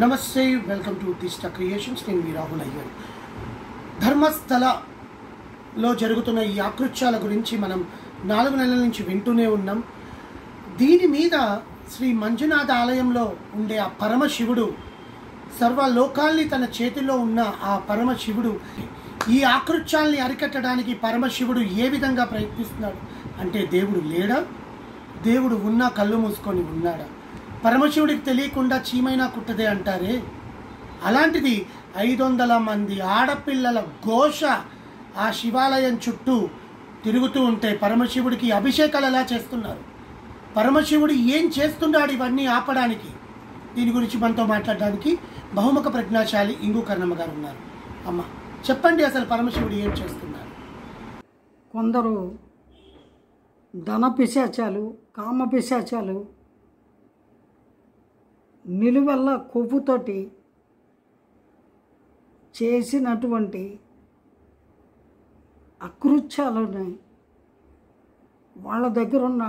నమస్తే, welcome to దిస్టా creations. నేను మీ రాహుల్ అయ్యారు. ధర్మస్థలలో జరుగుతున్న ఈ ఆకృత్యాల గురించి మనం 4 నెలల నుంచి వింటూనే ఉన్నాం. దీని మీద శ్రీ మంజునాథ ఆలయంలో ఉండే ఆ పరమశివుడు, సర్వలోకాల్ని తన చేతిలో ఉన్న ఆ పరమశివుడు ఈ ఆకృత్యాల్ని అరికట్టడానికి పరమశివుడు ఏ విధంగా ప్రయత్నిస్తున్నాడు అంటే, దేవుడు లేడా? దేవుడు ఉన్నా కళ్ళు మూసుకొని ఉన్నాడా? పరమశివుడికి తెలియకుండా చీమైనా కుట్టదే అంటారే, అలాంటిది 500 మంది ఆడపిల్లల ఘోష ఆ శివాలయం చుట్టూ తిరుగుతూ ఉంటే పరమశివుడికి అభిషేకాలు ఎలా చేస్తున్నారు? పరమశివుడు ఏం చేస్తున్నాడు ఇవన్నీ ఆపడానికి? దీని గురించి మనతో మాట్లాడడానికి బహుముఖ ప్రజ్ఞాశాలి ఇంగు కర్ణమ్మ గారు ఉన్నారు. అమ్మ, చెప్పండి, అసలు పరమశివుడు ఏం చేస్తున్నారు? కొందరు ధన పిశాచాలు, కామ పిశాచాలు నిలువెల్ల కొవ్వుతోటి చేసినటువంటి అకృత్యాలని వాళ్ళ దగ్గర ఉన్న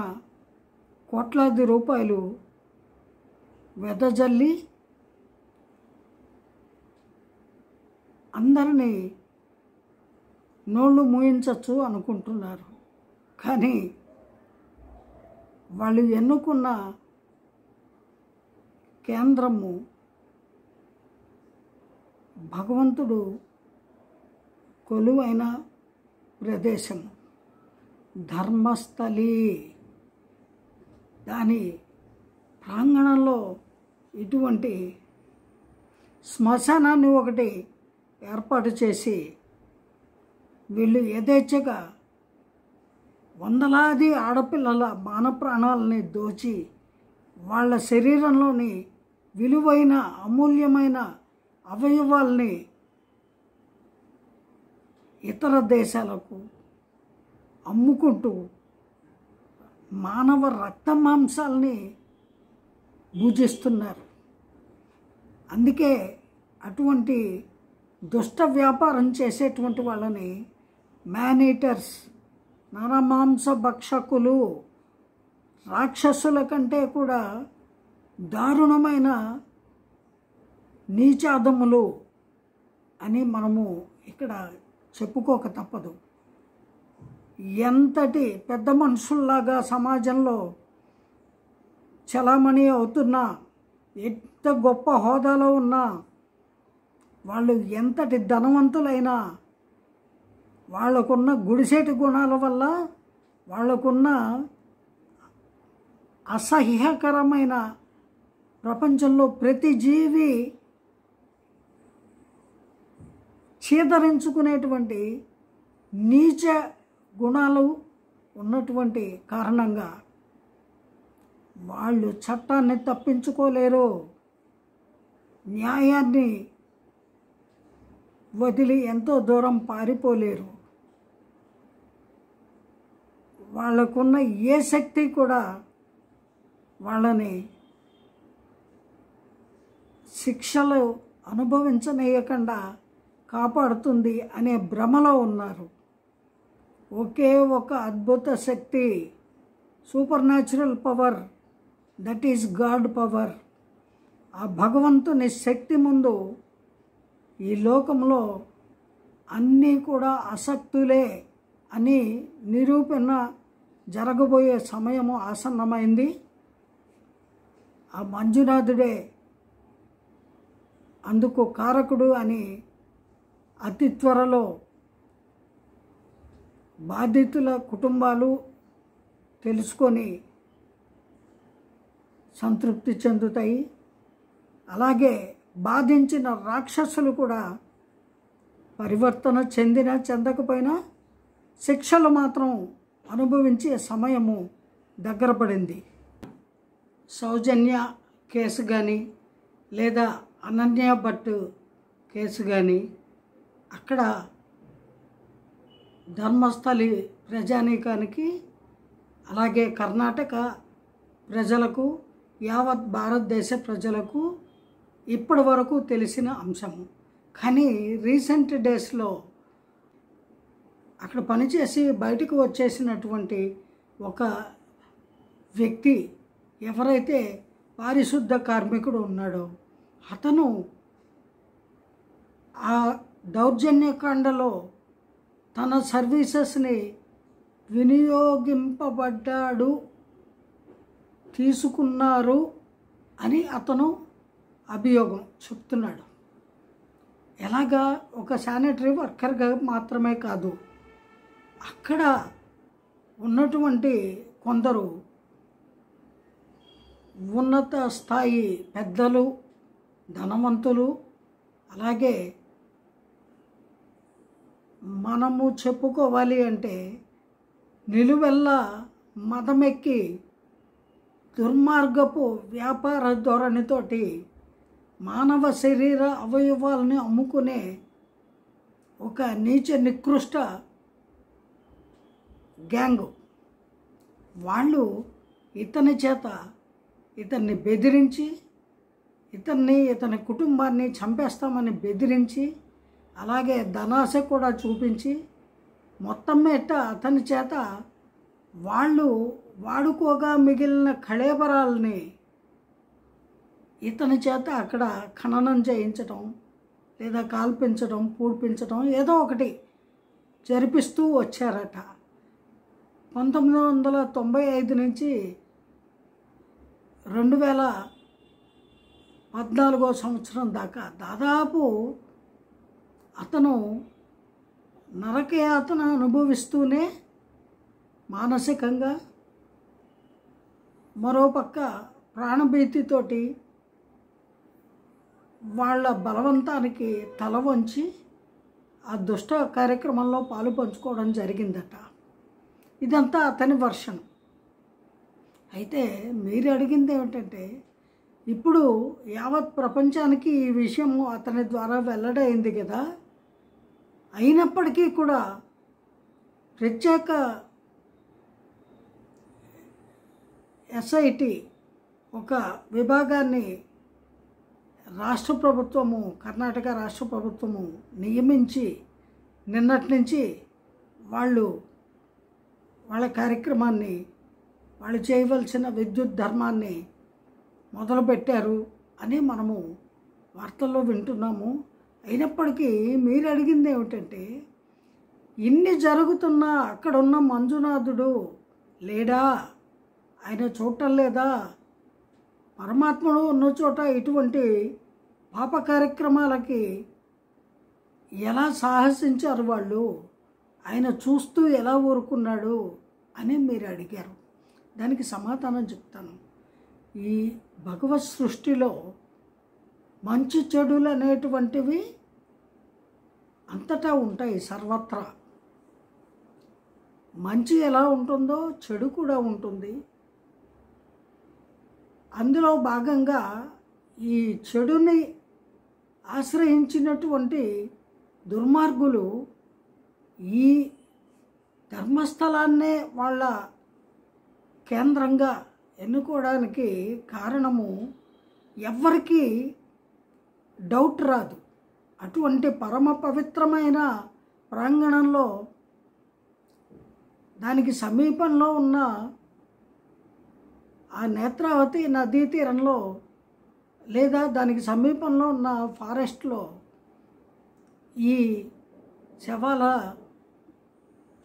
కోట్లాది రూపాయలు వెదజల్లి అందరినీ నోళ్ళు మూయించచ్చు అనుకుంటున్నారు. కానీ వాళ్ళు ఎన్నుకున్న కేంద్రము భగవంతుడు కొలువైన ప్రదేశము ధర్మస్థలి. దాని ప్రాంగణంలో ఇటువంటి శ్మశానాన్ని ఒకటి ఏర్పాటు చేసి వీళ్ళు యథేచ్ఛగా వందలాది ఆడపిల్లల మాన ప్రాణాలని దోచి వాళ్ళ శరీరంలోని విలువైన అమూల్యమైన అవయవాల్ని ఇతర దేశాలకు అమ్ముకుంటూ మానవ రక్త మాంసాలని భుజిస్తున్నారు. అందుకే అటువంటి దుష్ట వ్యాపారం చేసేటువంటి వాళ్ళని మ్యానీటర్స్, నరమాంస భక్షకులు, రాక్షసుల కంటే కూడా దారుణమైన నీచాదములు అని మనము ఇక్కడ చెప్పుకోక తప్పదు. ఎంతటి పెద్ద మనుషుల్లాగా సమాజంలో చలామణి అవుతున్నా, ఎంత గొప్ప హోదాలో ఉన్నా, వాళ్ళు ఎంతటి ధనవంతులైనా వాళ్ళకున్న గుడిసేటి గుణాల వల్ల, వాళ్ళకున్న అసహ్యకరమైన ప్రపంచంలో ప్రతి జీవి చీదరించుకునేటువంటి నీచ గుణాలు ఉన్నటువంటి కారణంగా వాళ్ళు చట్టాన్ని తప్పించుకోలేరు, న్యాయాన్ని వదిలి ఎంతో దూరం పారిపోలేరు. వాళ్ళకున్న ఏ శక్తి కూడా వాళ్ళని శిక్షలు అనుభవించనీయకుండా కాపాడుతుంది అనే భ్రమలో ఉన్నారు. ఒకే ఒక అద్భుత శక్తి, super natural power, that is God power. ఆ భగవంతుని శక్తి ముందు ఈ లోకంలో అన్నీ కూడా అసక్తులే అని నిరూపణ జరగబోయే సమయము ఆసన్నమైంది. ఆ మంజునాథుడే అందుకు కారకుడు అని అతి త్వరలో బాధితుల కుటుంబాలు తెలుసుకొని సంతృప్తి చెందుతాయి. అలాగే బాధించిన రాక్షసులు కూడా పరివర్తన చెందినా చెందకపోయినా శిక్షలు మాత్రం అనుభవించే సమయము దగ్గర పడింది. సౌజన్య కేసు కానీ లేదా అనన్య భట్ కేసు కానీ అక్కడ ధర్మస్థలి ప్రజానీకానికి, అలాగే కర్ణాటక ప్రజలకు, యావత్ భారతదేశ ప్రజలకు ఇప్పటి వరకు తెలిసిన అంశము. కానీ రీసెంట్ డేస్లో అక్కడ పనిచేసి బయటకు వచ్చేసినటువంటి ఒక వ్యక్తి, ఎవరైతే పారిశుద్ధ కార్మికుడు ఉన్నాడో అతను ఆ దౌర్జన్యకాండలో తన సర్వీసెస్ని వినియోగింపబడ్డాడు, తీసుకున్నారు అని అతను అభియోగం చెప్తున్నాడు. ఎలాగా? ఒక శానిటరీ వర్కర్గా మాత్రమే కాదు, అక్కడ ఉన్నటువంటి కొందరు ఉన్నత స్థాయి పెద్దలు, ధనవంతులు, అలాగే మనము చెప్పుకోవాలి అంటే నిలువెల్లా మదమెక్కి దుర్మార్గపు వ్యాపార ధోరణితోటి మానవ శరీర అవయవాలని అమ్ముకునే ఒక నీచ నికృష్ట గ్యాంగు వాళ్ళు ఇతన్ని బెదిరించి, ఇతని కుటుంబాన్ని చంపేస్తామని బెదిరించి, అలాగే ధనాశ కూడా చూపించి, మొత్తం మీద అతని చేత వాళ్ళు వాడుకోగా మిగిలిన కళేబరాలని ఇతని చేత అక్కడ ఖననం చేయించడం, లేదా కాల్పించడం, పూడ్పించడం, ఏదో ఒకటి జరిపిస్తూ వచ్చారట. 1995 నుంచి 2014 సంవత్సరం దాకా దాదాపు అతను నరకయాతన అనుభవిస్తూనే మానసికంగా, మరోపక్క ప్రాణభీతితోటి వాళ్ళ బలవంతానికి తల వంచి ఆ దుష్ట కార్యక్రమంలో పాలు పంచుకోవడం జరిగిందట. ఇదంతా అతని వర్షన్. అయితే మీరు అడిగింది ఏమిటంటే, ఇప్పుడు యావత్ ప్రపంచానికి ఈ విషయము అతని ద్వారా వెల్లడైంది కదా, అయినప్పటికీ కూడా ప్రత్యేక ఎస్ఐటి ఒక విభాగాన్ని రాష్ట్ర ప్రభుత్వము, కర్ణాటక రాష్ట్ర ప్రభుత్వము నియమించి నిన్నటి నుంచి వాళ్ళ కార్యక్రమాన్ని, వాళ్ళు చేయవలసిన విద్యుత్ ధర్మాన్ని మొదలుపెట్టారు అని మనము వార్తల్లో వింటున్నాము. అయినప్పటికీ మీరు అడిగింది ఏమిటంటే, ఇన్ని జరుగుతున్నా అక్కడున్న మంజునాథుడు లేడా? ఆయన చూడటం లేదా? పరమాత్ముడు ఉన్న చోట ఇటువంటి పాప కార్యక్రమాలకి ఎలా సాహసించారు వాళ్ళు? ఆయన చూస్తూ ఎలా ఊరుకున్నాడు అని మీరు అడిగారు. దానికి సమాధానం చెప్తాను. ఈ భగవత్ సృష్టిలో మంచి చెడులు అనేటువంటివి అంతటా ఉంటాయి, సర్వత్రా. మంచి ఎలా ఉంటుందో చెడు కూడా ఉంటుంది. అందులో భాగంగా ఈ చెడుని ఆశ్రయించినటువంటి దుర్మార్గులు ఈ ధర్మస్థలాన్నే వాళ్ళ కేంద్రంగా ఎన్నుకోవడానికి కారణము ఎవ్వరికీ డౌట్ రాదు. అటువంటి పరమ పవిత్రమైన ప్రాంగణంలో, దానికి సమీపంలో ఉన్న ఆ నేత్రావతి నదీ తీరంలో, లేదా దానికి సమీపంలో ఉన్న ఫారెస్ట్లో ఈ శవాల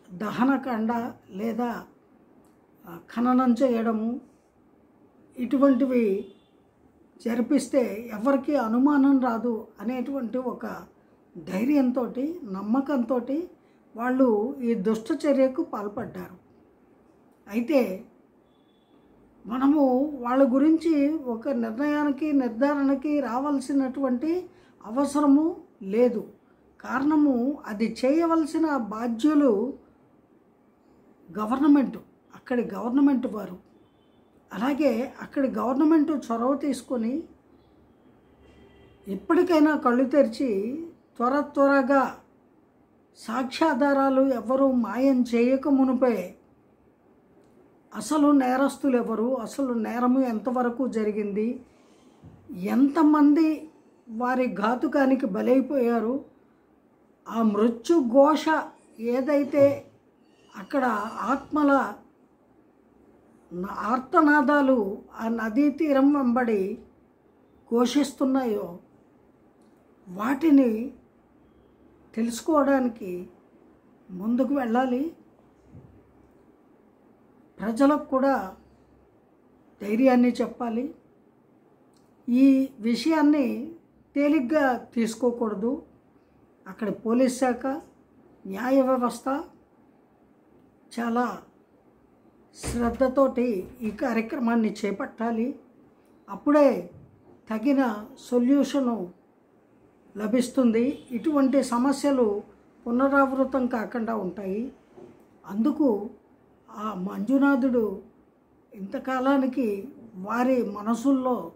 దహనకాండ లేదా ఖననం చేయడము ఇటువంటివి జరిపిస్తే ఎవరికి అనుమానం రాదు అనేటువంటి ఒక ధైర్యంతో, నమ్మకంతో వాళ్ళు ఈ దుష్ట చర్యకు పాల్పడ్డారు. అయితే మనము వాళ్ళ గురించి ఒక నిర్ధారణకి రావాల్సినటువంటి అవసరము లేదు. కారణము, అది చేయవలసిన బాధ్యులు గవర్నమెంటు, అక్కడి గవర్నమెంట్ వారు. అలాగే అక్కడి గవర్నమెంట్ చొరవ తీసుకొని ఇప్పటికైనా కళ్ళు తెరిచి త్వరగా సాక్ష్యాధారాలు ఎవరు మాయం చేయక మునిపే అసలు నేరస్తులు ఎవరు, అసలు నేరము ఎంతవరకు జరిగింది, ఎంతమంది వారి ఘాతుకానికి బలైపోయారు, ఆ మృత్యు ఘోష ఏదైతే అక్కడ ఆత్మల ఆర్తనాదాలు ఆ నదీ తీరం వెంబడి ఘోషిస్తున్నాయో వాటిని తెలుసుకోవడానికి ముందుకు వెళ్ళాలి. ప్రజలకు కూడా ధైర్యాన్ని చెప్పాలి. ఈ విషయాన్ని తేలిగ్గా తీసుకోకూడదు. అక్కడ పోలీస్ శాఖ, న్యాయ వ్యవస్థ చాలా శ్రద్ధతోటి ఈ కార్యక్రమాన్ని చేపట్టాలి. అప్పుడే తగిన సొల్యూషను లభిస్తుంది. ఇటువంటి సమస్యలు పునరావృతం కాకుండా ఉంటాయి. అందుకు ఆ మంజునాథుడు ఇంతకాలానికి వారి మనసుల్లో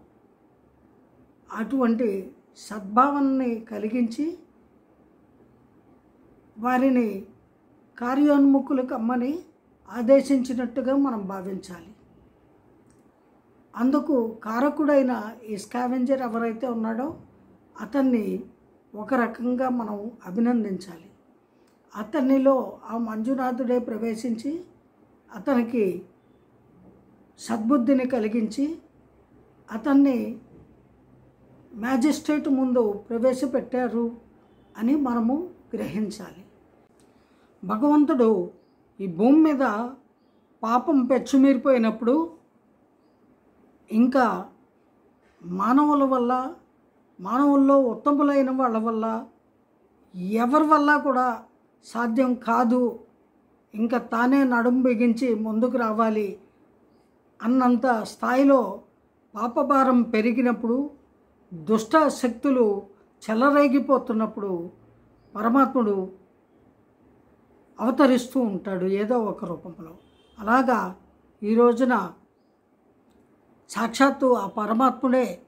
అటువంటి సద్భావనని కలిగించి వారిని కార్యోన్ముఖులు కమ్మని ఆదేశించినట్టుగా మనం భావించాలి. అందుకు కారకుడైన ఈ స్కావెంజర్ ఎవరైతే ఉన్నాడో అతన్ని ఒక రకంగా మనం అభినందించాలి. అతనిలో ఆ మంజునాథుడే ప్రవేశించి అతనికి సద్బుద్ధిని కలిగించి అతన్ని మ్యాజిస్ట్రేట్ ముందు ప్రవేశపెట్టారు అని మనము గ్రహించాలి. భగవంతుడు ఈ భూమి మీద పాపం పెచ్చుమీరిపోయినప్పుడు ఇంకా మానవుల వల్ల, మానవుల్లో ఉత్తములైన వాళ్ళ వల్ల, ఎవరి వల్ల కూడా సాధ్యం కాదు, ఇంకా తానే నడుము బిగించి ముందుకు రావాలి అన్నంత స్థాయిలో పాపభారం పెరిగినప్పుడు, దుష్ట శక్తులు చెలరేగిపోతున్నప్పుడు పరమాత్ముడు అవతరిస్తూ ఉంటాడు ఏదో ఒక రూపంలో. అలాగా ఈ రోజున సాక్షాత్తు ఆ పరమాత్ముడే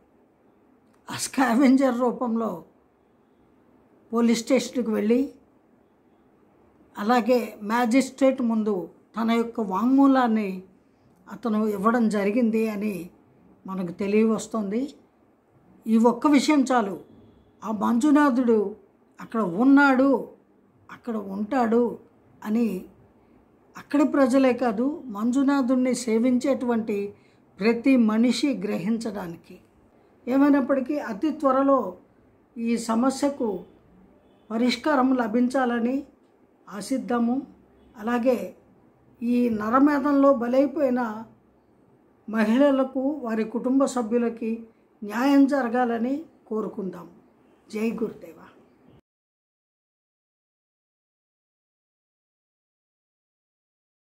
ఆ స్కావెంజర్ రూపంలో పోలీస్ స్టేషన్కి వెళ్ళి అలాగే మ్యాజిస్ట్రేట్ ముందు తన యొక్క వాంగ్మూలాన్ని అతను ఇవ్వడం జరిగింది అని మనకు తెలియవస్తుంది. ఈ ఒక్క విషయం చాలు, ఆ మంజునాథుడు అక్కడ ఉన్నాడు, అక్కడ ఉంటాడు అని అక్కడి ప్రజలే కాదు మంజునాథుడిని సేవించేటువంటి ప్రతి మనిషి గ్రహించడానికి. ఏమైనప్పటికీ అతి త్వరలో ఈ సమస్యకు పరిష్కారం లభించాలని ఆశిద్దాము. అలాగే ఈ నరమేధంలో బలైపోయిన మహిళలకు, వారి కుటుంబ సభ్యులకి న్యాయం జరగాలని కోరుకుందాం. జై గురుదేవ.